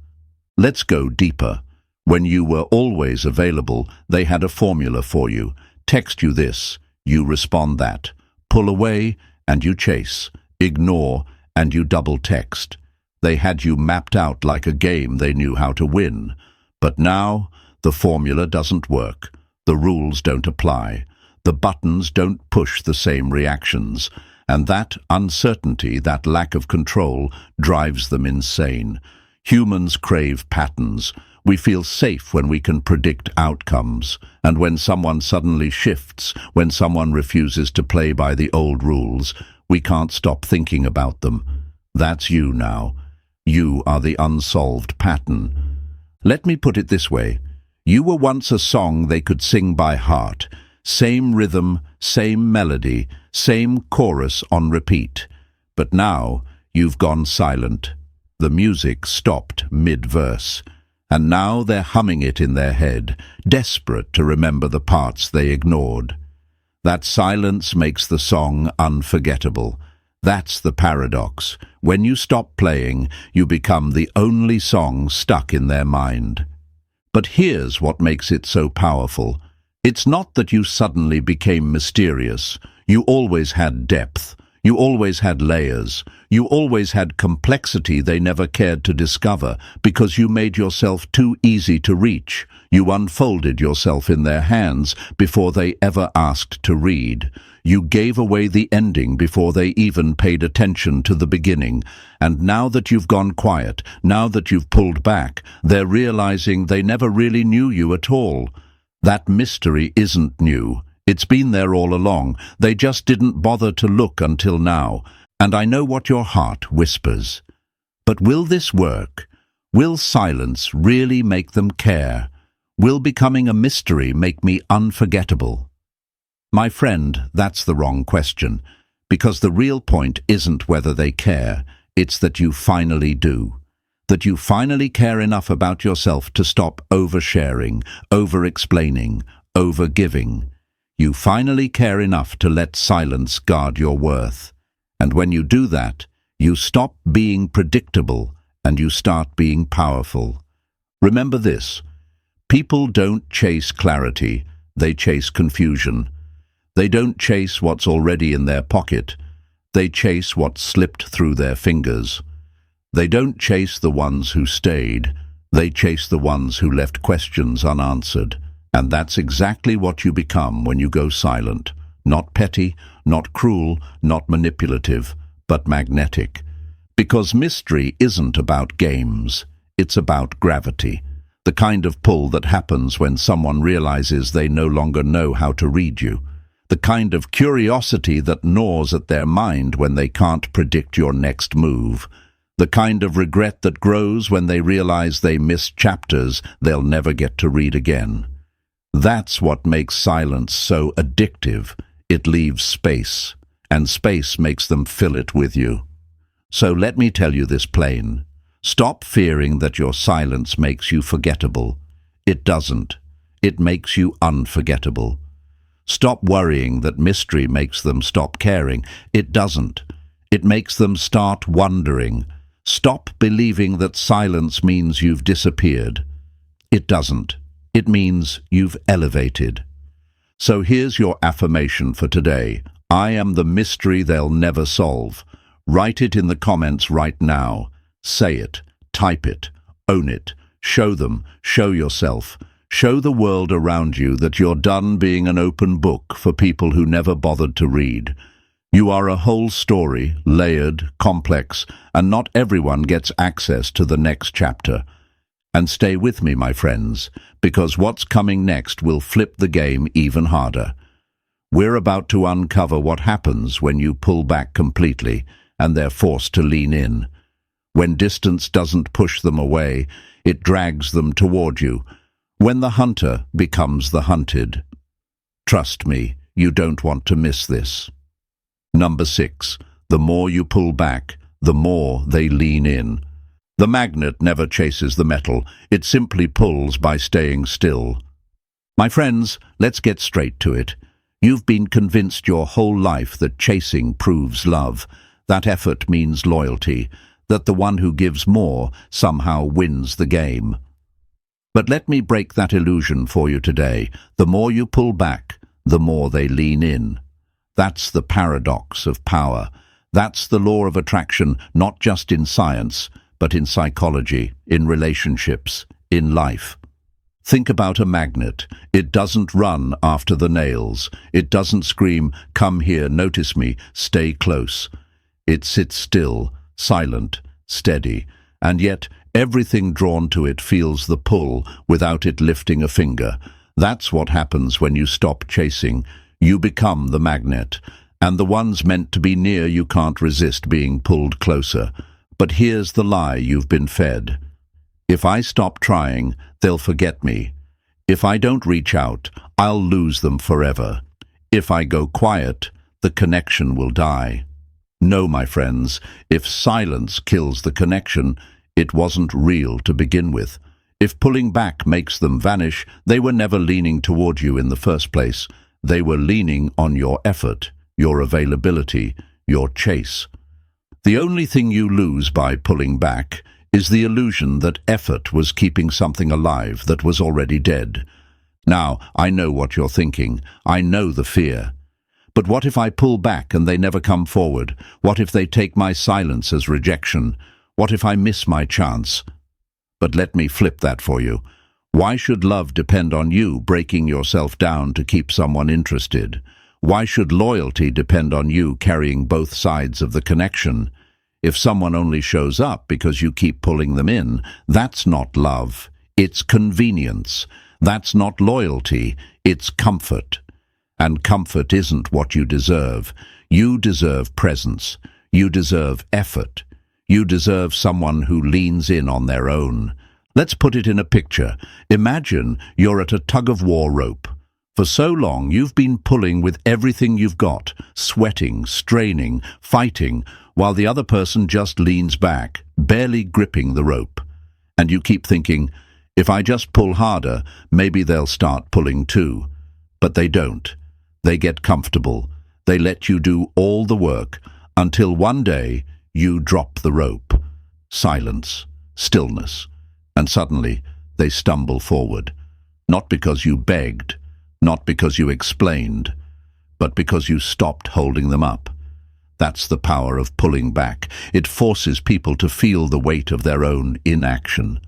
Let's go deeper. When you were always available, they had a formula for you. Text you this, you respond that. Pull away, and you chase. Ignore, and you double text. They had you mapped out like a game they knew how to win. But now, the formula doesn't work. The rules don't apply. The buttons don't push the same reactions. And that uncertainty, that lack of control, drives them insane. Humans crave patterns. We feel safe when we can predict outcomes. And when someone suddenly shifts, when someone refuses to play by the old rules, we can't stop thinking about them. That's you now. You are the unsolved pattern. Let me put it this way. You were once a song they could sing by heart. Same rhythm, same melody, same chorus on repeat. But now you've gone silent. The music stopped mid-verse. And now they're humming it in their head, desperate to remember the parts they ignored. That silence makes the song unforgettable. That's the paradox. When you stop playing, you become the only song stuck in their mind. But here's what makes it so powerful. It's not that you suddenly became mysterious. You always had depth. You always had layers. You always had complexity they never cared to discover because you made yourself too easy to reach. You unfolded yourself in their hands before they ever asked to read. You gave away the ending before they even paid attention to the beginning. And now that you've gone quiet, now that you've pulled back, they're realizing they never really knew you at all. That mystery isn't new. It's been there all along. They just didn't bother to look until now. And I know what your heart whispers. But will this work? Will silence really make them care? Will becoming a mystery make me unforgettable? My friend, that's the wrong question. Because the real point isn't whether they care. It's that you finally do. That you finally care enough about yourself to stop oversharing, over-explaining, over-giving. You finally care enough to let silence guard your worth. And when you do that, you stop being predictable and you start being powerful. Remember this, people don't chase clarity, they chase confusion. They don't chase what's already in their pocket, they chase what slipped through their fingers. They don't chase the ones who stayed, they chase the ones who left questions unanswered. And that's exactly what you become when you go silent. Not petty, not cruel, not manipulative, but magnetic. Because mystery isn't about games, it's about gravity. The kind of pull that happens when someone realizes they no longer know how to read you. The kind of curiosity that gnaws at their mind when they can't predict your next move. The kind of regret that grows when they realize they missed chapters they'll never get to read again. That's what makes silence so addictive. It leaves space, and space makes them fill it with you. So let me tell you this plain. Stop fearing that your silence makes you forgettable. It doesn't. It makes you unforgettable. Stop worrying that mystery makes them stop caring. It doesn't. It makes them start wondering. Stop believing that silence means you've disappeared. It doesn't. It means you've elevated. So here's your affirmation for today. I am the mystery they'll never solve. Write it in the comments right now. Say it, type it, own it, show them, show yourself. Show the world around you that you're done being an open book for people who never bothered to read. You are a whole story, layered, complex, and not everyone gets access to the next chapter. And stay with me, my friends, because what's coming next will flip the game even harder. We're about to uncover what happens when you pull back completely and they're forced to lean in. When distance doesn't push them away, it drags them toward you. When the hunter becomes the hunted. Trust me, you don't want to miss this. Number 6. The more you pull back, the more they lean in. The magnet never chases the metal, it simply pulls by staying still. My friends, let's get straight to it. You've been convinced your whole life that chasing proves love, that effort means loyalty, that the one who gives more somehow wins the game. But let me break that illusion for you today. The more you pull back, the more they lean in. That's the paradox of power. That's the law of attraction, not just in science, but in psychology, in relationships, in life. Think about a magnet. It doesn't run after the nails. It doesn't scream, "Come here, notice me, stay close." It sits still, silent, steady, and yet everything drawn to it feels the pull without it lifting a finger. That's what happens when you stop chasing. You become the magnet, and the ones meant to be near you can't resist being pulled closer. But here's the lie you've been fed. If I stop trying, they'll forget me. If I don't reach out, I'll lose them forever. If I go quiet, the connection will die. No, my friends, if silence kills the connection, it wasn't real to begin with. If pulling back makes them vanish, they were never leaning toward you in the first place. They were leaning on your effort, your availability, your chase. The only thing you lose by pulling back is the illusion that effort was keeping something alive that was already dead. Now, I know what you're thinking. I know the fear. But what if I pull back and they never come forward? What if they take my silence as rejection? What if I miss my chance? But let me flip that for you. Why should love depend on you breaking yourself down to keep someone interested? Why should loyalty depend on you carrying both sides of the connection? If someone only shows up because you keep pulling them in, that's not love. It's convenience. That's not loyalty. It's comfort. And comfort isn't what you deserve. You deserve presence. You deserve effort. You deserve someone who leans in on their own. Let's put it in a picture. Imagine you're at a tug-of-war rope. For so long, you've been pulling with everything you've got, sweating, straining, fighting, while the other person just leans back, barely gripping the rope. And you keep thinking, if I just pull harder, maybe they'll start pulling too. But they don't. They get comfortable. They let you do all the work, until one day you drop the rope. Silence, stillness, and suddenly they stumble forward. Not because you begged, not because you explained, but because you stopped holding them up. That's the power of pulling back. It forces people to feel the weight of their own inaction.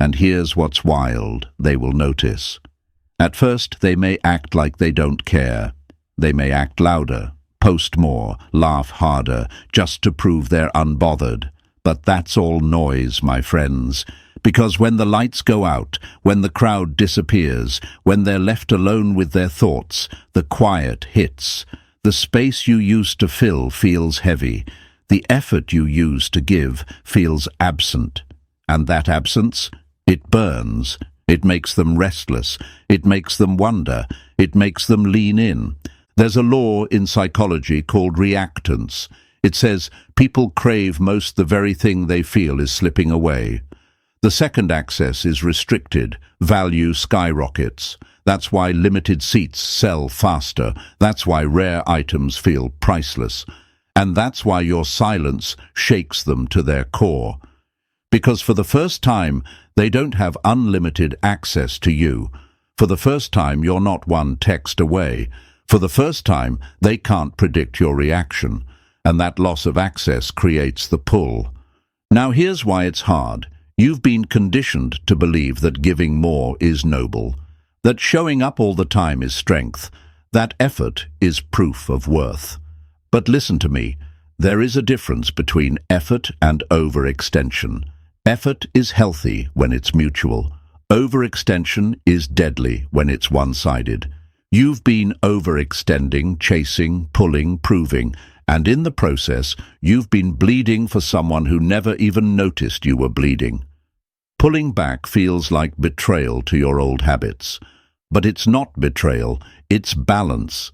And here's what's wild, they will notice. At first, they may act like they don't care. They may act louder, post more, laugh harder, just to prove they're unbothered. But that's all noise, my friends. Because when the lights go out, when the crowd disappears, when they're left alone with their thoughts, the quiet hits. The space you used to fill feels heavy. The effort you used to give feels absent. And that absence, it burns. It makes them restless. It makes them wonder. It makes them lean in. There's a law in psychology called reactance. It says people crave most the very thing they feel is slipping away. The second access is restricted. Value skyrockets. That's why limited seats sell faster. That's why rare items feel priceless. And that's why your silence shakes them to their core. Because for the first time, they don't have unlimited access to you. For the first time, you're not one text away. For the first time, they can't predict your reaction, and that loss of access creates the pull. Now here's why it's hard. You've been conditioned to believe that giving more is noble, that showing up all the time is strength, that effort is proof of worth. But listen to me, there is a difference between effort and overextension. Effort is healthy when it's mutual. Overextension is deadly when it's one-sided. You've been overextending, chasing, pulling, proving, and in the process, you've been bleeding for someone who never even noticed you were bleeding. Pulling back feels like betrayal to your old habits. But it's not betrayal, it's balance.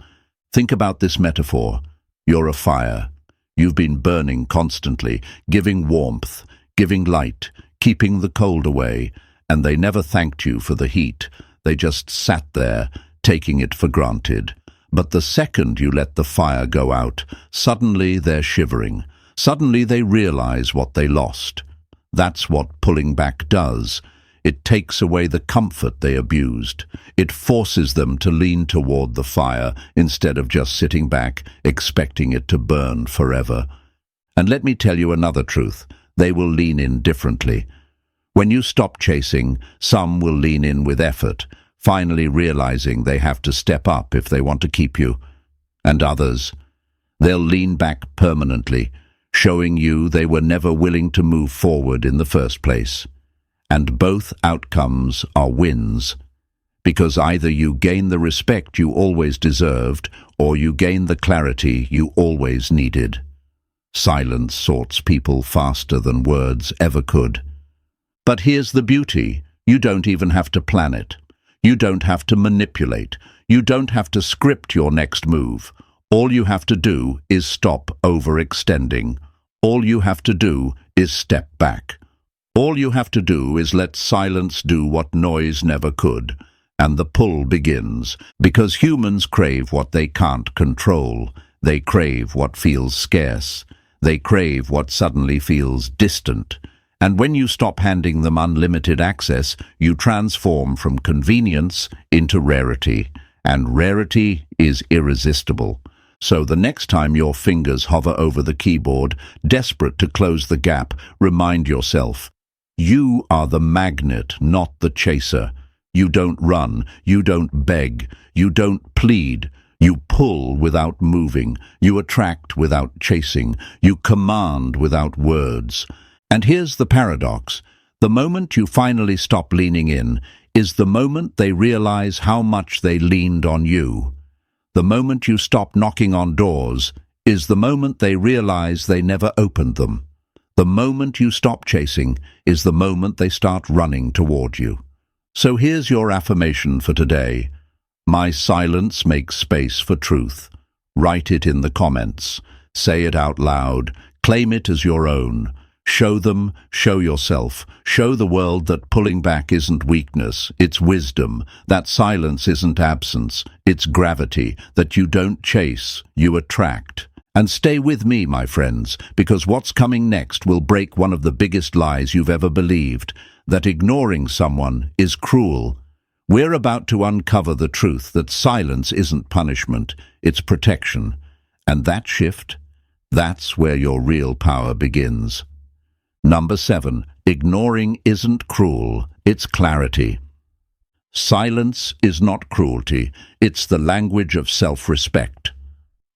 Think about this metaphor. You're a fire. You've been burning constantly, giving warmth, giving light, keeping the cold away, and they never thanked you for the heat. They just sat there, taking it for granted. But the second you let the fire go out, suddenly they're shivering. Suddenly they realize what they lost. That's what pulling back does. It takes away the comfort they abused. It forces them to lean toward the fire instead of just sitting back, expecting it to burn forever. And let me tell you another truth. They will lean in differently. When you stop chasing, some will lean in with effort, finally realizing they have to step up if they want to keep you. And others, they'll lean back permanently, showing you they were never willing to move forward in the first place. And both outcomes are wins, because either you gain the respect you always deserved, or you gain the clarity you always needed. Silence sorts people faster than words ever could. But here's the beauty. You don't even have to plan it. You don't have to manipulate. You don't have to script your next move. All you have to do is stop overextending. All you have to do is step back. All you have to do is let silence do what noise never could. And the pull begins, because humans crave what they can't control. They crave what feels scarce. They crave what suddenly feels distant. And when you stop handing them unlimited access, you transform from convenience into rarity. And rarity is irresistible. So the next time your fingers hover over the keyboard, desperate to close the gap, remind yourself, you are the magnet, not the chaser. You don't run, you don't beg, you don't plead. You pull without moving, you attract without chasing, you command without words. And here's the paradox. The moment you finally stop leaning in is the moment they realize how much they leaned on you. The moment you stop knocking on doors is the moment they realize they never opened them. The moment you stop chasing is the moment they start running toward you. So here's your affirmation for today. My silence makes space for truth. Write it in the comments. Say it out loud. Claim it as your own. Show them, show yourself, show the world that pulling back isn't weakness, it's wisdom, that silence isn't absence, it's gravity, that you don't chase, you attract. And stay with me, my friends, because what's coming next will break one of the biggest lies you've ever believed, that ignoring someone is cruel. We're about to uncover the truth that silence isn't punishment, it's protection. And that shift, that's where your real power begins. Number 7, ignoring isn't cruel, it's clarity. Silence is not cruelty, it's the language of self-respect.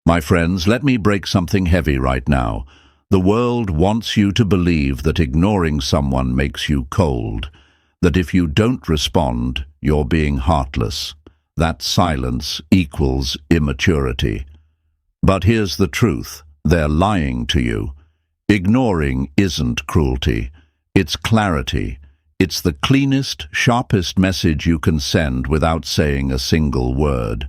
My friends, let me break something heavy right now. The world wants you to believe that ignoring someone makes you cold, that if you don't respond, you're being heartless, that silence equals immaturity. But here's the truth, they're lying to you. Ignoring isn't cruelty, it's clarity. It's the cleanest, sharpest message you can send without saying a single word.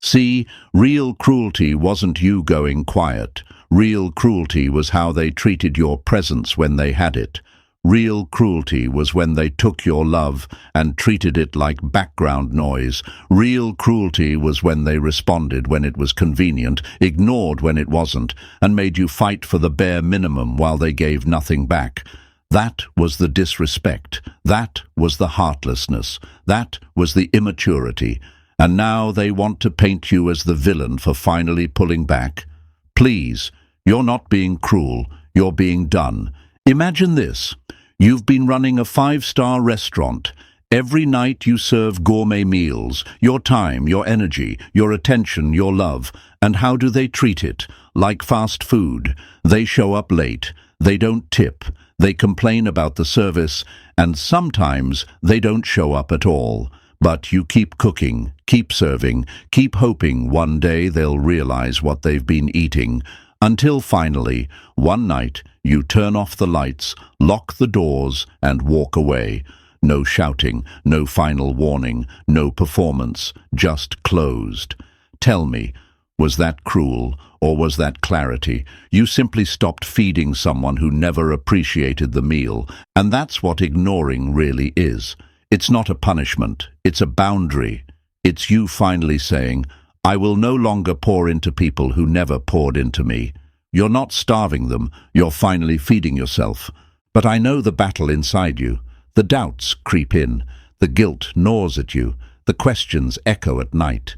See, real cruelty wasn't you going quiet. Real cruelty was how they treated your presence when they had it. Real cruelty was when they took your love and treated it like background noise. Real cruelty was when they responded when it was convenient, ignored when it wasn't, and made you fight for the bare minimum while they gave nothing back. That was the disrespect. That was the heartlessness. That was the immaturity. And now they want to paint you as the villain for finally pulling back. Please, you're not being cruel. You're being done. Imagine this. You've been running a 5-star restaurant. Every night you serve gourmet meals, your time, your energy, your attention, your love. And how do they treat it? Like fast food. They show up late. They don't tip. They complain about the service. And sometimes they don't show up at all. But you keep cooking, keep serving, keep hoping one day they'll realize what they've been eating. Until finally, one night, you turn off the lights, lock the doors, and walk away. No shouting, no final warning, no performance, just closed. Tell me, was that cruel, or was that clarity? You simply stopped feeding someone who never appreciated the meal, and that's what ignoring really is. It's not a punishment, it's a boundary. It's you finally saying, I will no longer pour into people who never poured into me. You're not starving them, you're finally feeding yourself. But I know the battle inside you. The doubts creep in, the guilt gnaws at you, the questions echo at night.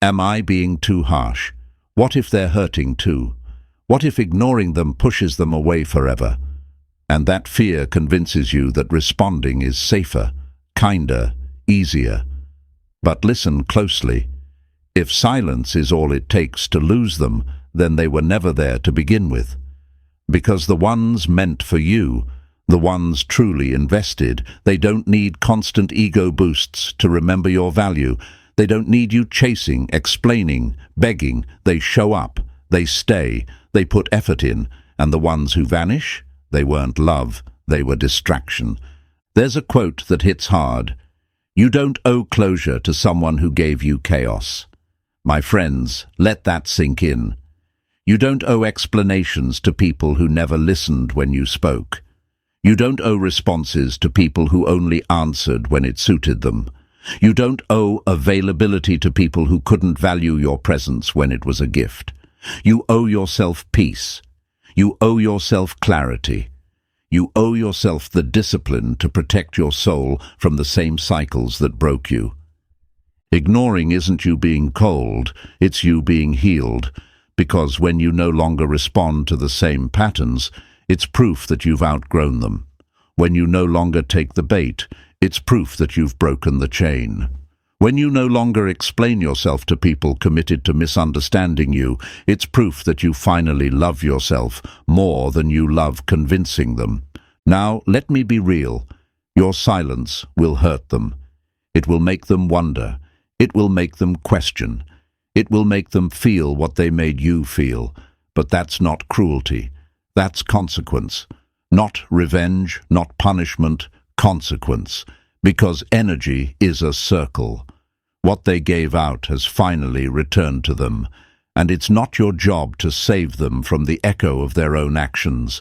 Am I being too harsh? What if they're hurting too? What if ignoring them pushes them away forever? And that fear convinces you that responding is safer, kinder, easier. But listen closely. If silence is all it takes to lose them, then they were never there to begin with. Because the ones meant for you, the ones truly invested, they don't need constant ego boosts to remember your value. They don't need you chasing, explaining, begging. They show up, they stay, they put effort in. And the ones who vanish, they weren't love, they were distraction. There's a quote that hits hard. You don't owe closure to someone who gave you chaos. My friends, let that sink in. You don't owe explanations to people who never listened when you spoke. You don't owe responses to people who only answered when it suited them. You don't owe availability to people who couldn't value your presence when it was a gift. You owe yourself peace. You owe yourself clarity. You owe yourself the discipline to protect your soul from the same cycles that broke you. Ignoring isn't you being cold, it's you being healed. Because when you no longer respond to the same patterns, it's proof that you've outgrown them. When you no longer take the bait, it's proof that you've broken the chain. When you no longer explain yourself to people committed to misunderstanding you, it's proof that you finally love yourself more than you love convincing them. Now, let me be real. Your silence will hurt them. It will make them wonder. It will make them question. It will make them feel what they made you feel. But that's not cruelty. That's consequence. Not revenge, not punishment, consequence. Because energy is a circle. What they gave out has finally returned to them, and it's not your job to save them from the echo of their own actions.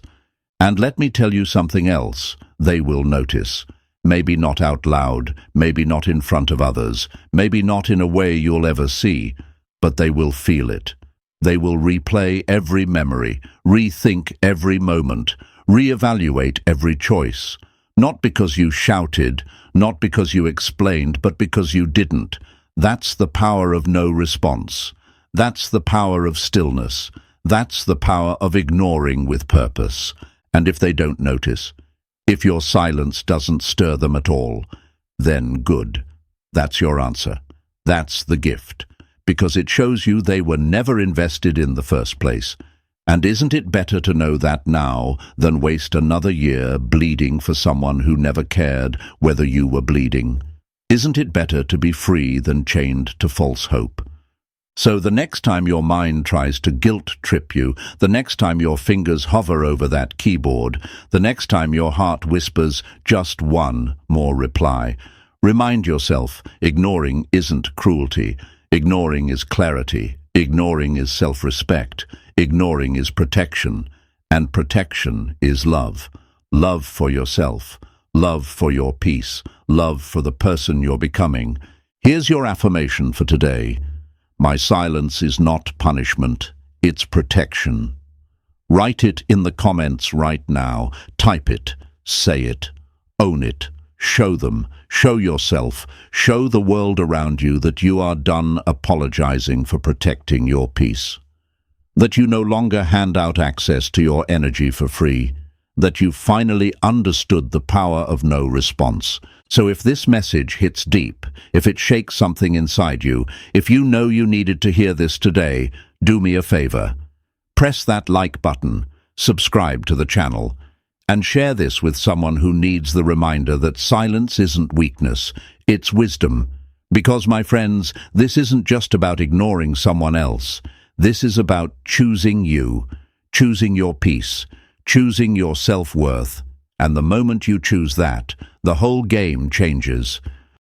And let me tell you something else. They will notice. Maybe not out loud, maybe not in front of others, maybe not in a way you'll ever see, but they will feel it. They will replay every memory, rethink every moment, reevaluate every choice. Not because you shouted, not because you explained, but because you didn't. That's the power of no response. That's the power of stillness. That's the power of ignoring with purpose. And if they don't notice, if your silence doesn't stir them at all, then good. That's your answer. That's the gift. Because it shows you they were never invested in the first place. And isn't it better to know that now than waste another year bleeding for someone who never cared whether you were bleeding? Isn't it better to be free than chained to false hope? So the next time your mind tries to guilt trip you, the next time your fingers hover over that keyboard, the next time your heart whispers just one more reply, remind yourself, ignoring isn't cruelty. Ignoring is clarity. Ignoring is self-respect. Ignoring is protection. And protection is love. Love for yourself. Love for your peace. Love for the person you're becoming. Here's your affirmation for today. My silence is not punishment. It's protection. Write it in the comments right now. Type it. Say it. Own it. Show them. Show yourself. Show the world around you that you are done apologizing for protecting your peace. That you no longer hand out access to your energy for free. That you finally understood the power of no response. So if this message hits deep, if it shakes something inside you, if you know you needed to hear this today, do me a favor. Press that like button, subscribe to the channel, and share this with someone who needs the reminder that silence isn't weakness, it's wisdom. Because, my friends, this isn't just about ignoring someone else. This is about choosing you, choosing your peace, choosing your self-worth. And the moment you choose that, the whole game changes.